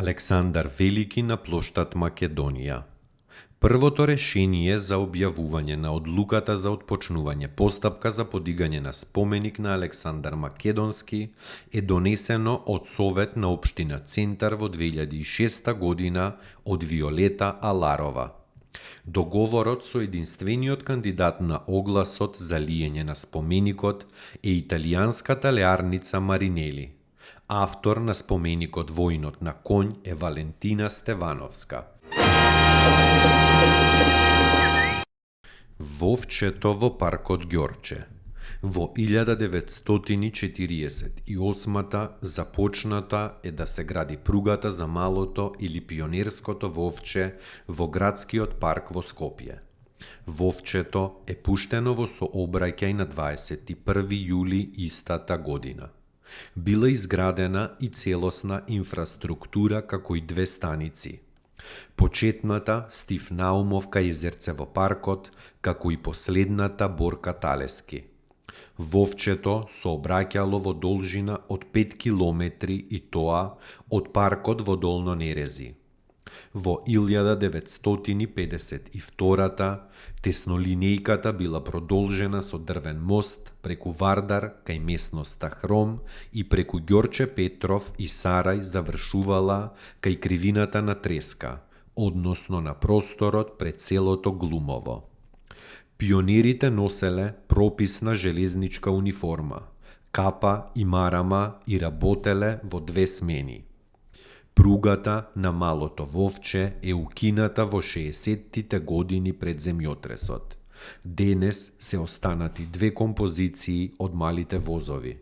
Александар Велики на плоштад Македонија. Првото решение за објавување на одлуката за отпочнување постапка за подигање на споменик на Александар Македонски е донесено од Совет на општина Центар во 2006 година од Виолета Аларова. Договорот со единствениот кандидат на огласот за лиење на споменикот е италијанската леарница Маринели. Автор на споменикот Воинот на конј е Валентина Стевановска. Вовчето во паркот Ѓорче. Во 1948 започната е да се гради пругата за малото или пионерското вовче во градскиот парк во Скопје. Вовчето е пуштено во сообраќај на 21 јули истата година. Била изградена и целосна инфраструктура како и две станици. Почетната Стив Наумов кај езерце во паркот, како и последната Борка Талески. Вовчето сообраќало во должина од 5 километри и тоа од паркот во Долно Нерези. Во 1952 теснолинејката била продолжена со дрвен мост преку Вардар кај местноста Хром и преку Ѓорче Петров и Сарај завршувала кај кривината на Треска, односно на просторот пред селото Глумово. Пионерите носеле прописна железничка униформа, капа и марама и работеле во две смени. Пругата на Малото Вовче е укината во 60-тите години пред земјотресот. Денес се останати две композиции од малите возови.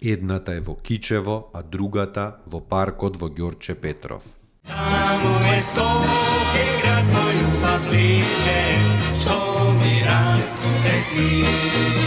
Едната е во Кичево, а другата во паркот во Ѓорче Петров. Таму е Скопје, град мој убав лише, што ми расте сни.